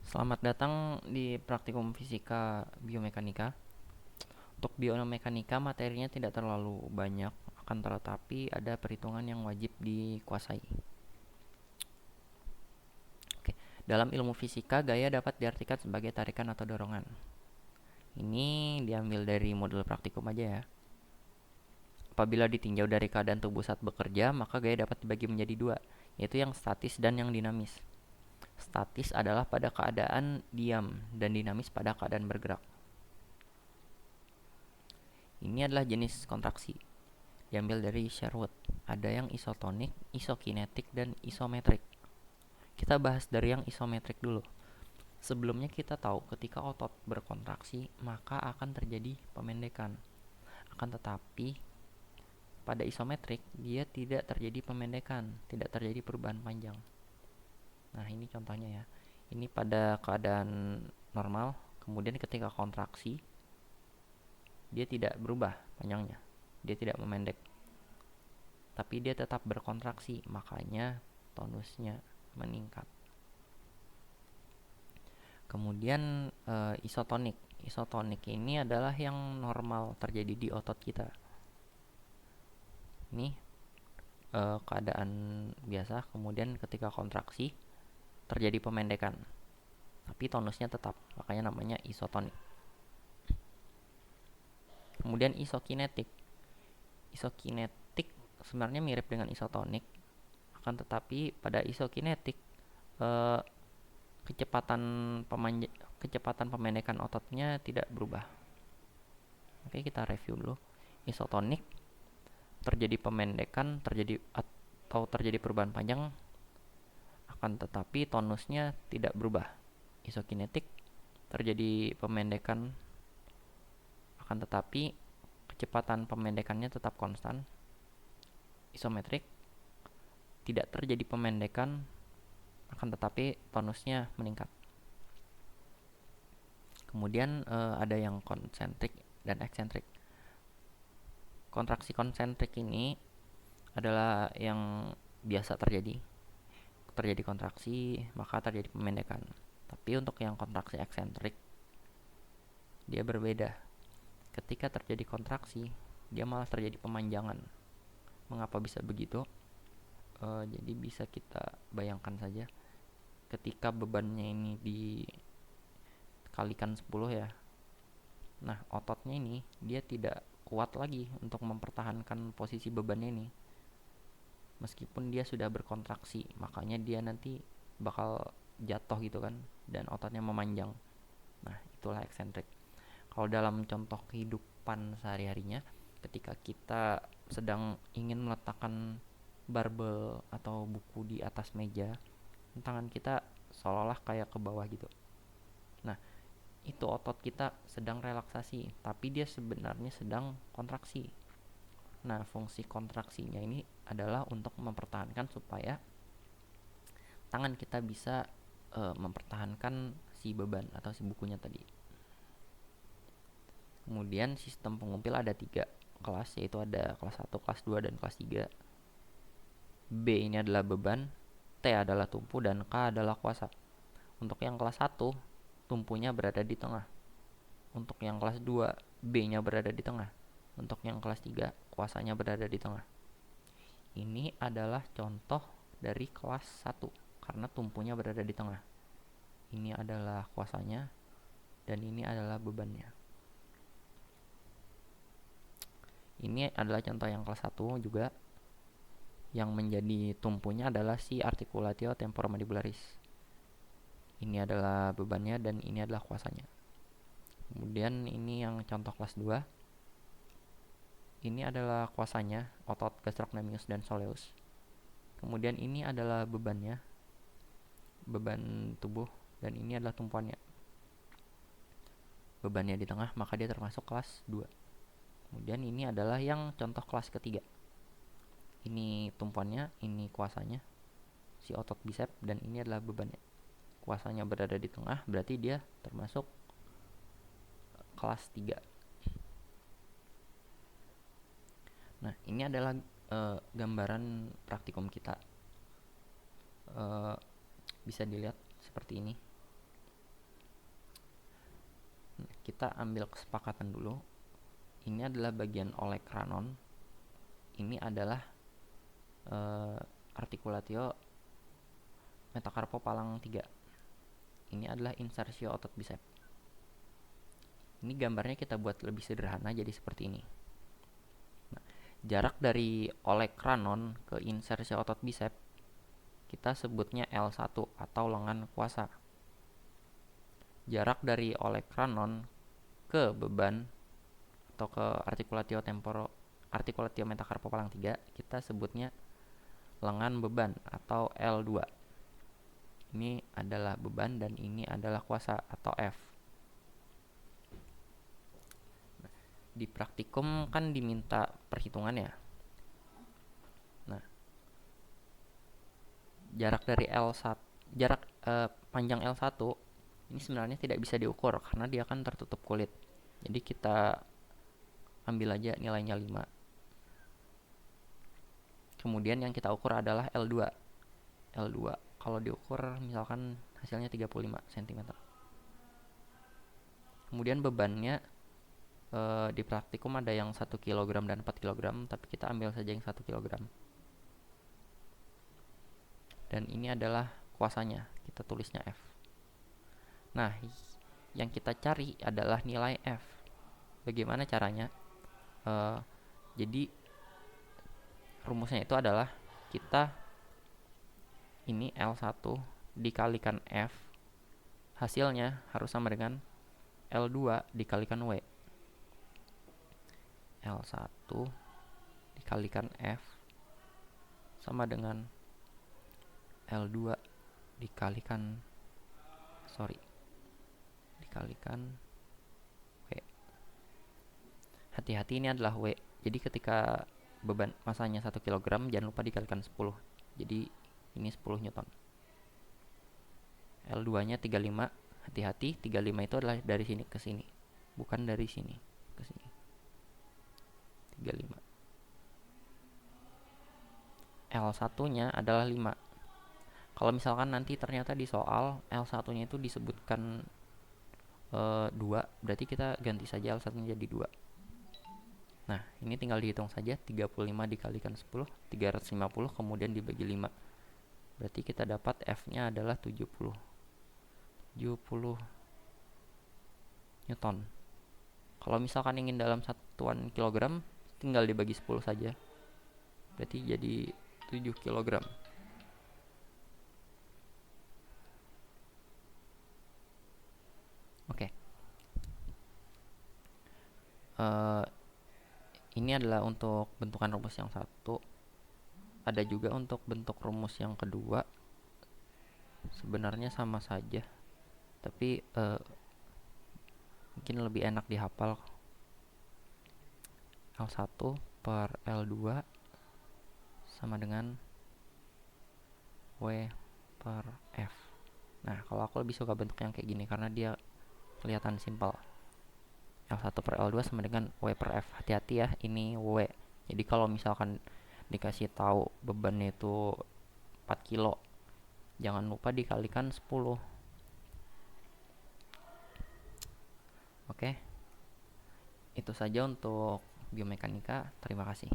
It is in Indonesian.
Selamat datang di praktikum fisika biomekanika. Untuk biomekanika materinya tidak terlalu banyak, akan tetapi ada perhitungan yang wajib dikuasai. Oke. Dalam ilmu fisika, gaya dapat diartikan sebagai tarikan atau dorongan. Ini diambil dari modul praktikum aja ya. Apabila ditinjau dari keadaan tubuh saat bekerja, maka gaya dapat dibagi menjadi dua, yaitu yang statis dan yang dinamis. Statis adalah pada keadaan diam dan dinamis pada keadaan bergerak. Ini adalah jenis kontraksi, diambil dari Sherwood. Ada yang isotonik, isokinetik, dan isometrik. Kita bahas dari yang isometrik dulu. Sebelumnya kita tahu ketika otot berkontraksi, maka akan terjadi pemendekan. Akan tetapi, pada isometrik, dia tidak terjadi pemendekan, tidak terjadi perubahan panjang. Nah, ini contohnya ya. Ini pada keadaan normal, kemudian ketika kontraksi, dia tidak berubah panjangnya. Dia tidak memendek, tapi dia tetap berkontraksi, makanya tonusnya meningkat. Kemudian isotonik. Isotonik ini adalah yang normal terjadi di otot kita. Ini keadaan biasa, kemudian ketika kontraksi terjadi pemendekan, tapi tonusnya tetap, makanya namanya isotonik. Kemudian isokinetik. Isokinetik sebenarnya mirip dengan isotonik, akan tetapi pada isokinetik eh, kecepatan kecepatan pemendekan ototnya tidak berubah. Oke, kita review dulu. Isotonik terjadi pemendekan, terjadi perubahan panjang, akan tetapi tonusnya tidak berubah. Isokinetik terjadi pemendekan, akan tetapi kecepatan pemendekannya tetap konstan. Isometrik tidak terjadi pemendekan, akan tetapi tonusnya meningkat. Kemudian ada yang konsentrik dan eksentrik. Kontraksi konsentrik ini adalah yang biasa terjadi kontraksi maka terjadi pemendekan. Tapi untuk yang kontraksi eksentrik dia berbeda. Ketika terjadi kontraksi dia malah terjadi pemanjangan. Mengapa bisa begitu? Jadi bisa kita bayangkan saja ketika bebannya ini dikalikan 10 ya. Nah, ototnya ini dia tidak kuat lagi untuk mempertahankan posisi bebannya ini. Meskipun dia sudah berkontraksi, makanya dia nanti bakal jatuh gitu kan, dan ototnya memanjang. Nah, itulah eksentrik. Kalau dalam contoh kehidupan sehari-harinya, ketika kita sedang ingin meletakkan barbel atau buku di atas meja, tangan kita seolah-olah kayak ke bawah gitu. Nah, itu otot kita sedang relaksasi, tapi dia sebenarnya sedang kontraksi. Nah, fungsi kontraksinya ini adalah untuk mempertahankan supaya tangan kita bisa mempertahankan si beban atau si bukunya tadi. Kemudian sistem pengumpil ada 3 kelas, yaitu ada kelas 1, kelas 2, dan kelas 3. B ini adalah beban, T adalah tumpu, dan K adalah kuasa. Untuk yang kelas 1, tumpunya berada di tengah. Untuk yang kelas 2, B-nya berada di tengah. Untuk yang kelas 3, kuasanya berada di tengah. Ini adalah contoh dari kelas 1 karena tumpunya berada di tengah. Ini adalah kuasanya dan ini adalah bebannya. Ini adalah contoh yang kelas 1 juga. Yang menjadi tumpunya adalah si articulatio temporomandibularis. Ini adalah bebannya dan ini adalah kuasanya. Kemudian ini yang contoh kelas 2. Ini adalah kuasanya, otot gastrocnemius dan soleus. Kemudian ini adalah bebannya, beban tubuh, dan ini adalah tumpuannya. Bebannya di tengah, maka dia termasuk kelas 2. Kemudian ini adalah yang contoh kelas ketiga. Ini tumpuannya, ini kuasanya, si otot bicep, dan ini adalah bebannya. Kuasanya berada di tengah, berarti dia termasuk kelas 3. Nah, ini adalah gambaran praktikum kita. Bisa dilihat seperti ini. kita ambil kesepakatan dulu. Ini adalah bagian olecranon. Ini adalah articulatio metacarpopalang 3. Ini adalah insersio otot bisep. Ini gambarnya kita buat lebih sederhana jadi seperti ini. Nah, jarak dari olecranon ke insersio otot bisep kita sebutnya L1 atau lengan kuasa. Jarak dari olecranon ke beban atau ke articulatio metacarpopalang 3 kita sebutnya lengan beban atau L2. Ini adalah beban dan ini adalah kuasa atau F. Di praktikum kan diminta perhitungan ya. Nah, jarak dari panjang L1 ini sebenarnya tidak bisa diukur karena dia kan tertutup kulit. Jadi kita ambil aja nilainya 5. Kemudian yang kita ukur adalah L2. L2 kalau diukur misalkan hasilnya 35 cm. Kemudian bebannya di praktikum ada yang 1 kg dan 4 kg, tapi kita ambil saja yang 1 kg. Dan ini adalah kuasanya, kita tulisnya F. Nah, yang kita cari adalah nilai F. Bagaimana caranya? Jadi rumusnya itu adalah kita ini L1 dikalikan F, hasilnya harus sama dengan L2 dikalikan W. L1 dikalikan F sama dengan L2 dikalikan W. Hati-hati, ini adalah W. Jadi ketika beban masanya 1 kg jangan lupa dikalikan 10. Jadi ini 10 Newton. L2 nya 35. Hati-hati, 35 itu adalah dari sini ke sini, bukan dari sini ke sini. 35. L1 nya adalah 5. Kalau misalkan nanti ternyata di soal L1 nya itu disebutkan 2, berarti kita ganti saja L1 nya jadi 2. Nah, ini tinggal dihitung saja, 35 dikalikan 10, 350, kemudian dibagi 5. Berarti kita dapat F-nya adalah 70 Newton. Kalau misalkan ingin dalam satuan kilogram, tinggal dibagi 10 saja. Berarti jadi 7 kg. Oke. Ini adalah untuk bentukan rumus yang satu. Ada juga untuk bentuk rumus yang kedua. Sebenarnya sama saja, tapi mungkin lebih enak dihafal. L1 per L2 sama dengan W per F. Nah, kalau aku lebih suka bentuk yang kayak gini karena dia kelihatan simpel. L1 per L2 sama dengan W per F. Hati-hati ya, ini W. Jadi kalau misalkan dikasih tahu bebannya itu 4 kilo, jangan lupa dikalikan 10. Oke. Itu saja untuk biomekanika. Terima kasih.